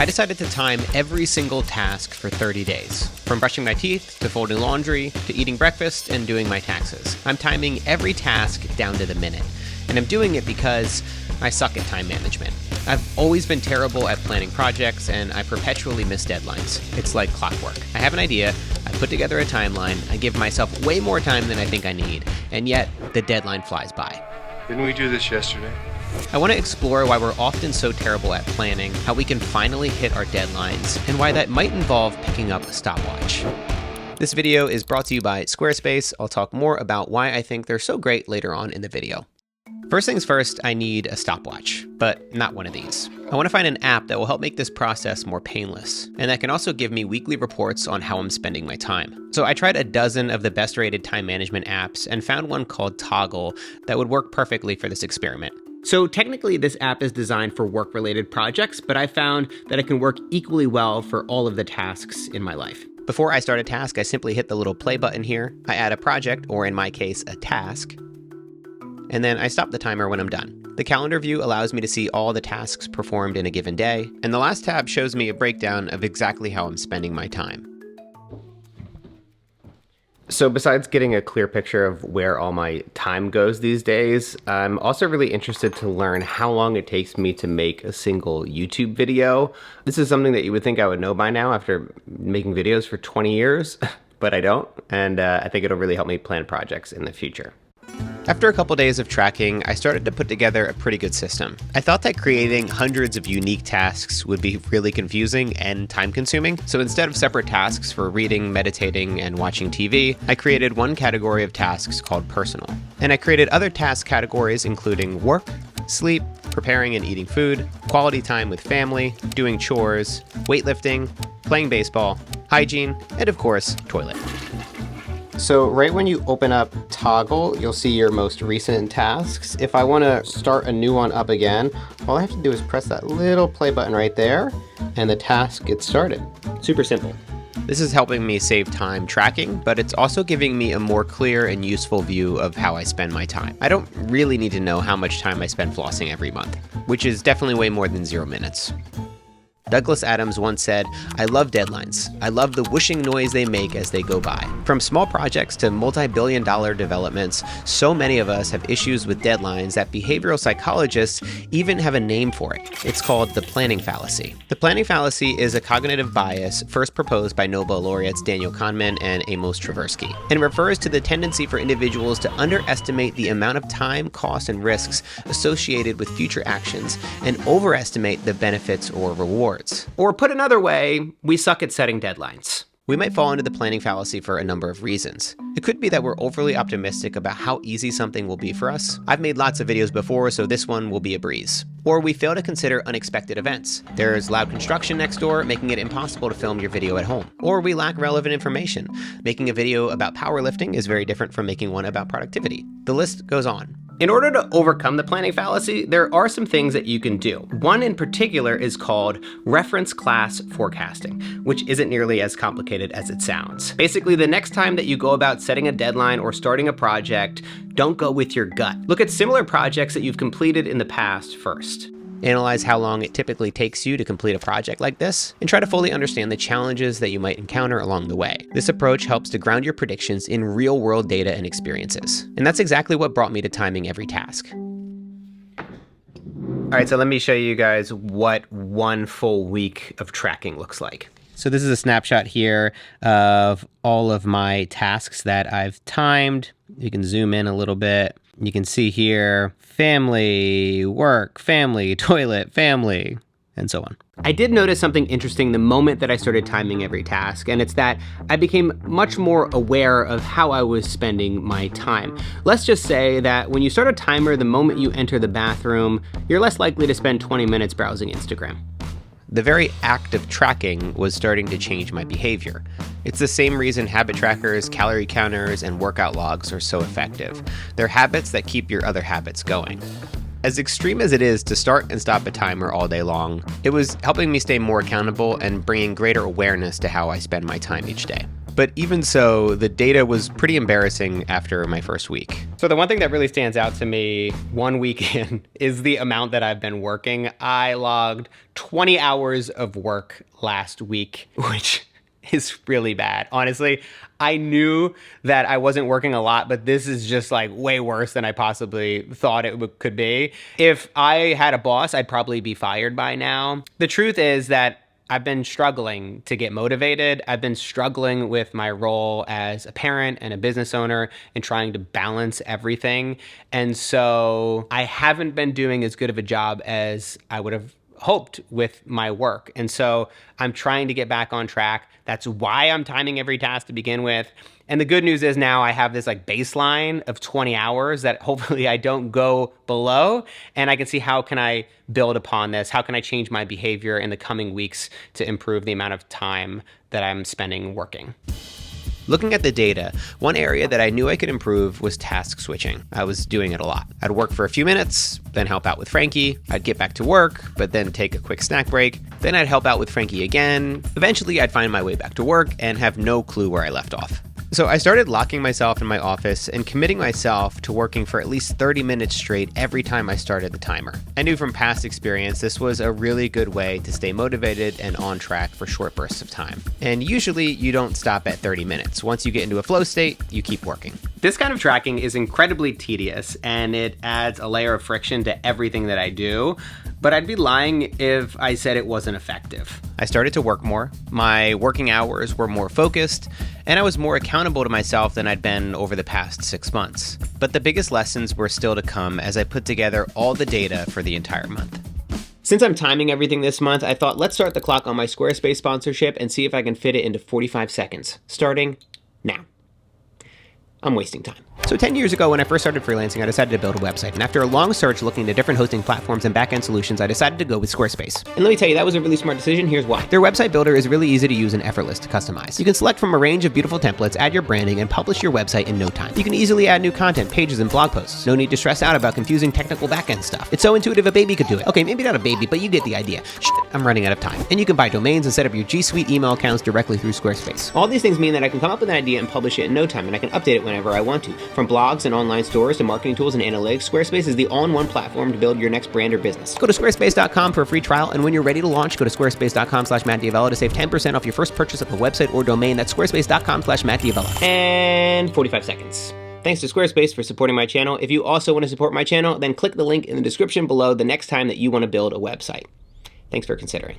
I decided to time every single task for 30 days, from brushing my teeth to folding laundry to eating breakfast and doing my taxes. I'm timing every task down to the minute, and I'm doing it because I suck at time management. I've always been terrible at planning projects, and I perpetually miss deadlines. It's like clockwork. I have an idea, I put together a timeline, I give myself way more time than I think I need, and yet the deadline flies by. Didn't we do this yesterday? I want to explore why we're often so terrible at planning, how we can finally hit our deadlines, and why that might involve picking up a stopwatch. This video is brought to you by Squarespace. I'll talk more about why I think they're so great later on in the video. First things first, I need a stopwatch, but not one of these. I want to find an app that will help make this process more painless, and that can also give me weekly reports on how I'm spending my time. So I tried a dozen of the best rated time management apps and found one called Toggl that would work perfectly for this experiment. So technically this app is designed for work-related projects, but I found that it can work equally well for all of the tasks in my life. Before I start a task, I simply hit the little play button here. I add a project, or in my case, a task, and then I stop the timer when I'm done. The calendar view allows me to see all the tasks performed in a given day, and the last tab shows me a breakdown of exactly how I'm spending my time. So besides getting a clear picture of where all my time goes these days, I'm also really interested to learn how long it takes me to make a single YouTube video. This is something that you would think I would know by now after making videos for 20 years, but I don't, and I think it'll really help me plan projects in the future. After a couple days of tracking, I started to put together a pretty good system. I thought that creating hundreds of unique tasks would be really confusing and time-consuming, so instead of separate tasks for reading, meditating, and watching TV, I created one category of tasks called personal. And I created other task categories including work, sleep, preparing and eating food, quality time with family, doing chores, weightlifting, playing baseball, hygiene, and of course, toilet. So right when you open up Toggl, you'll see your most recent tasks. If I want to start a new one up again, all I have to do is press that little play button right there, and the task gets started. Super simple. This is helping me save time tracking, but it's also giving me a more clear and useful view of how I spend my time. I don't really need to know how much time I spend flossing every month, which is definitely way more than 0 minutes. Douglas Adams once said, "I love deadlines. I love the whooshing noise they make as they go by." From small projects to multi-billion-dollar developments, so many of us have issues with deadlines that behavioral psychologists even have a name for it. It's called the planning fallacy. The planning fallacy is a cognitive bias first proposed by Nobel laureates Daniel Kahneman and Amos Tversky, and refers to the tendency for individuals to underestimate the amount of time, cost, and risks associated with future actions and overestimate the benefits or rewards. Or put another way, we suck at setting deadlines. We might fall into the planning fallacy for a number of reasons. It could be that we're overly optimistic about how easy something will be for us. I've made lots of videos before, so this one will be a breeze. Or we fail to consider unexpected events. There's loud construction next door, making it impossible to film your video at home. Or we lack relevant information. Making a video about powerlifting is very different from making one about productivity. The list goes on. In order to overcome the planning fallacy, there are some things that you can do. One in particular is called reference class forecasting, which isn't nearly as complicated as it sounds. Basically, the next time that you go about setting a deadline or starting a project, don't go with your gut. Look at similar projects that you've completed in the past first. Analyze how long it typically takes you to complete a project like this, and try to fully understand the challenges that you might encounter along the way. This approach helps to ground your predictions in real-world data and experiences. And that's exactly what brought me to timing every task. All right, so let me show you guys what one full week of tracking looks like. So this is a snapshot here of all of my tasks that I've timed. You can zoom in a little bit. You can see here, family, work, family, toilet, family, and so on. I did notice something interesting the moment that I started timing every task, and it's that I became much more aware of how I was spending my time. Let's just say that when you start a timer the moment you enter the bathroom, you're less likely to spend 20 minutes browsing Instagram. The very act of tracking was starting to change my behavior. It's the same reason habit trackers, calorie counters, and workout logs are so effective. They're habits that keep your other habits going. As extreme as it is to start and stop a timer all day long, it was helping me stay more accountable and bringing greater awareness to how I spend my time each day. But even so, the data was pretty embarrassing after my first week. So the one thing that really stands out to me 1 week in is the amount that I've been working. I logged 20 hours of work last week, which is really bad. Honestly, I knew that I wasn't working a lot, but this is just like way worse than I possibly thought it could be. If I had a boss, I'd probably be fired by now. The truth is that I've been struggling to get motivated. I've been struggling with my role as a parent and a business owner and trying to balance everything. And so I haven't been doing as good of a job as I would have hoped with my work. And so I'm trying to get back on track. That's why I'm timing every task to begin with. And the good news is now I have this like baseline of 20 hours that hopefully I don't go below, and I can see how can I build upon this? How can I change my behavior in the coming weeks to improve the amount of time that I'm spending working? Looking at the data, one area that I knew I could improve was task switching. I was doing it a lot. I'd work for a few minutes, then help out with Frankie. I'd get back to work, but then take a quick snack break. Then I'd help out with Frankie again. Eventually, I'd find my way back to work and have no clue where I left off. So I started locking myself in my office and committing myself to working for at least 30 minutes straight every time I started the timer. I knew from past experience this was a really good way to stay motivated and on track for short bursts of time. And usually you don't stop at 30 minutes. Once you get into a flow state, you keep working. This kind of tracking is incredibly tedious and it adds a layer of friction to everything that I do, but I'd be lying if I said it wasn't effective. I started to work more, my working hours were more focused, and I was more accountable to myself than I'd been over the past 6 months. But the biggest lessons were still to come as I put together all the data for the entire month. Since I'm timing everything this month, I thought let's start the clock on my Squarespace sponsorship and see if I can fit it into 45 seconds, starting now. I'm wasting time. So 10 years ago, when I first started freelancing, I decided to build a website. And after a long search looking into different hosting platforms and backend solutions, I decided to go with Squarespace. And let me tell you, that was a really smart decision. Here's why. Their website builder is really easy to use and effortless to customize. You can select from a range of beautiful templates, add your branding, and publish your website in no time. You can easily add new content, pages, and blog posts. No need to stress out about confusing technical backend stuff. It's so intuitive a baby could do it. Okay, maybe not a baby, but you get the idea. I'm running out of time. And you can buy domains and set up your G Suite email accounts directly through Squarespace. All these things mean that I can come up with an idea and publish it in no time, and I can update it whenever I want to. From blogs and online stores to marketing tools and analytics, Squarespace is the all-in-one platform to build your next brand or business. Go to squarespace.com for a free trial, and when you're ready to launch, go to squarespace.com/MattDiavella to save 10% off your first purchase of a website or domain. That's squarespace.com/MattDiavella. And 45 seconds. Thanks to Squarespace for supporting my channel. If you also want to support my channel, then click the link in the description below the next time that you want to build a website. Thanks for considering.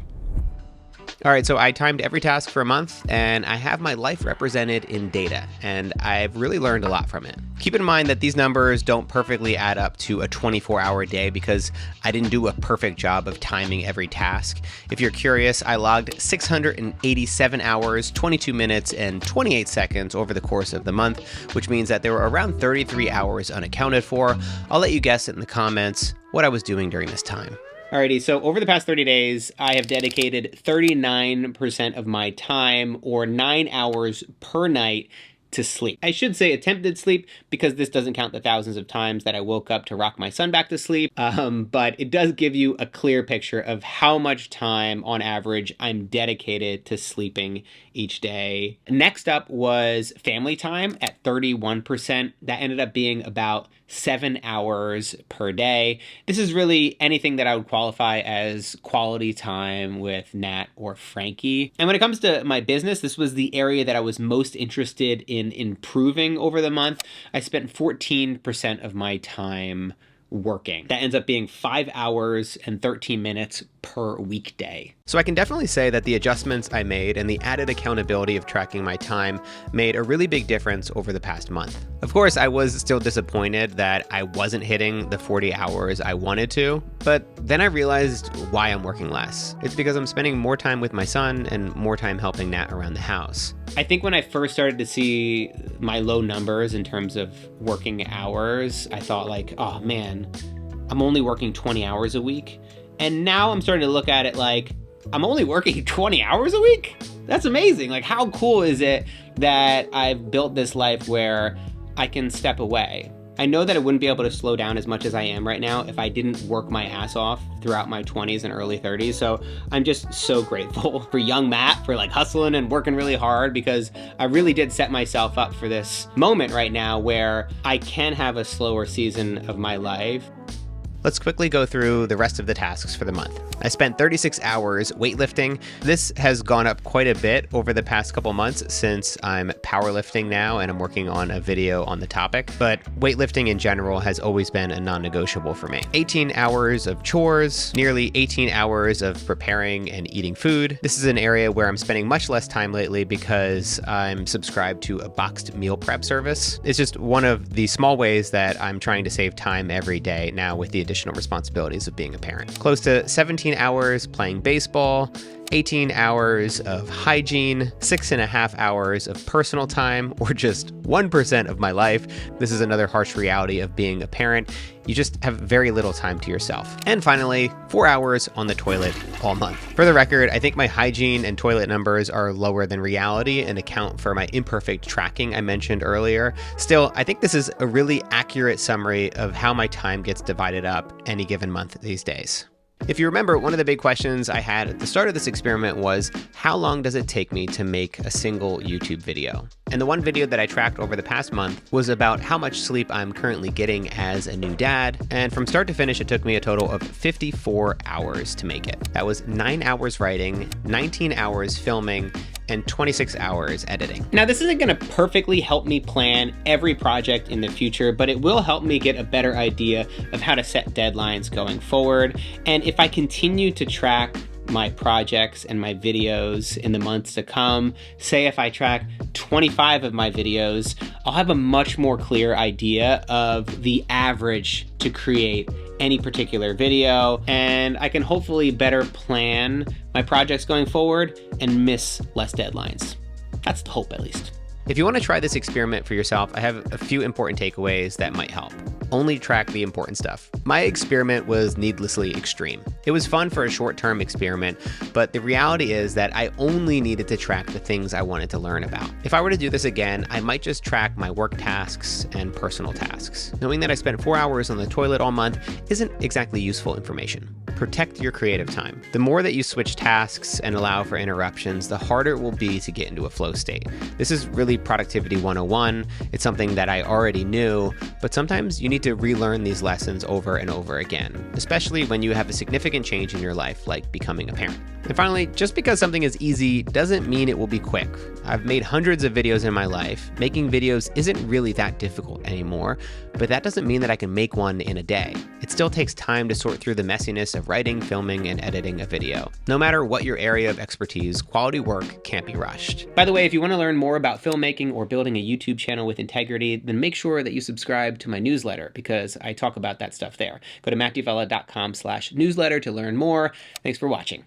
All right, so I timed every task for a month, and I have my life represented in data, and I've really learned a lot from it. Keep in mind that these numbers don't perfectly add up to a 24-hour day because I didn't do a perfect job of timing every task. If you're curious, I logged 687 hours, 22 minutes, and 28 seconds over the course of the month, which means that there were around 33 hours unaccounted for. I'll let you guess in the comments what I was doing during this time. Alrighty, so over the past 30 days, I have dedicated 39% of my time, or 9 hours per night, to sleep. I should say attempted sleep because this doesn't count the thousands of times that I woke up to rock my son back to sleep, but it does give you a clear picture of how much time on average I'm dedicated to sleeping each day. Next up was family time at 31%. That ended up being about 7 hours per day. This is really anything that I would qualify as quality time with Nat or Frankie. And when it comes to my business, this was the area that I was most interested in improving over the month. I spent 14% of my time working. That ends up being 5 hours and 13 minutes per weekday. So I can definitely say that the adjustments I made and the added accountability of tracking my time made a really big difference over the past month. Of course, I was still disappointed that I wasn't hitting the 40 hours I wanted to, but then I realized why I'm working less. It's because I'm spending more time with my son and more time helping Nat around the house. I think when I first started to see my low numbers in terms of working hours, I thought like, oh man, I'm only working 20 hours a week. And now I'm starting to look at it like, I'm only working 20 hours a week? That's amazing. Like, how cool is it that I've built this life where I can step away I know that I wouldn't be able to slow down as much as I am right now if I didn't work my ass off throughout my 20s and early 30s. So I'm just so grateful for young Matt for like hustling and working really hard, because I really did set myself up for this moment right now where I can have a slower season of my life. Let's quickly go through the rest of the tasks for the month. I spent 36 hours weightlifting. This has gone up quite a bit over the past couple months since I'm powerlifting now and I'm working on a video on the topic, but weightlifting in general has always been a non-negotiable for me. 18 hours of chores, nearly 18 hours of preparing and eating food. This is an area where I'm spending much less time lately because I'm subscribed to a boxed meal prep service. It's just one of the small ways that I'm trying to save time every day now with the additional responsibilities of being a parent. Close to 17 hours playing baseball, 18 hours of hygiene, 6.5 hours of personal time, or just 1% of my life. This is another harsh reality of being a parent. You just have very little time to yourself. And finally, 4 hours on the toilet all month. For the record, I think my hygiene and toilet numbers are lower than reality and account for my imperfect tracking I mentioned earlier. Still, I think this is a really accurate summary of how my time gets divided up any given month these days. If you remember, one of the big questions I had at the start of this experiment was, how long does it take me to make a single YouTube video? And the one video that I tracked over the past month was about how much sleep I'm currently getting as a new dad. And from start to finish, it took me a total of 54 hours to make it. That was 9 hours writing, 19 hours filming, and 26 hours editing. Now, this isn't gonna perfectly help me plan every project in the future, but it will help me get a better idea of how to set deadlines going forward. And if I continue to track my projects and my videos in the months to come, say if I track 25 of my videos, I'll have a much more clear idea of the average to create any particular video, and I can hopefully better plan my projects going forward and miss less deadlines. That's the hope, at least. If you want to try this experiment for yourself, I have a few important takeaways that might help. Only track the important stuff. My experiment was needlessly extreme. It was fun for a short-term experiment, but the reality is that I only needed to track the things I wanted to learn about. If I were to do this again, I might just track my work tasks and personal tasks. Knowing that I spent 4 hours on the toilet all month isn't exactly useful information. Protect your creative time. The more that you switch tasks and allow for interruptions, the harder it will be to get into a flow state. This is really productivity 101. It's something that I already knew, but sometimes you need to relearn these lessons over and over again, especially when you have a significant change in your life, like becoming a parent. And finally, just because something is easy doesn't mean it will be quick. I've made hundreds of videos in my life. Making videos isn't really that difficult anymore, but that doesn't mean that I can make one in a day. It still takes time to sort through the messiness of writing, filming, and editing a video. No matter what your area of expertise, quality work can't be rushed. By the way, if you want to learn more about filmmaking or building a YouTube channel with integrity, then make sure that you subscribe to my newsletter, because I talk about that stuff there. Go to mattdvella.com/newsletter to learn more. Thanks for watching.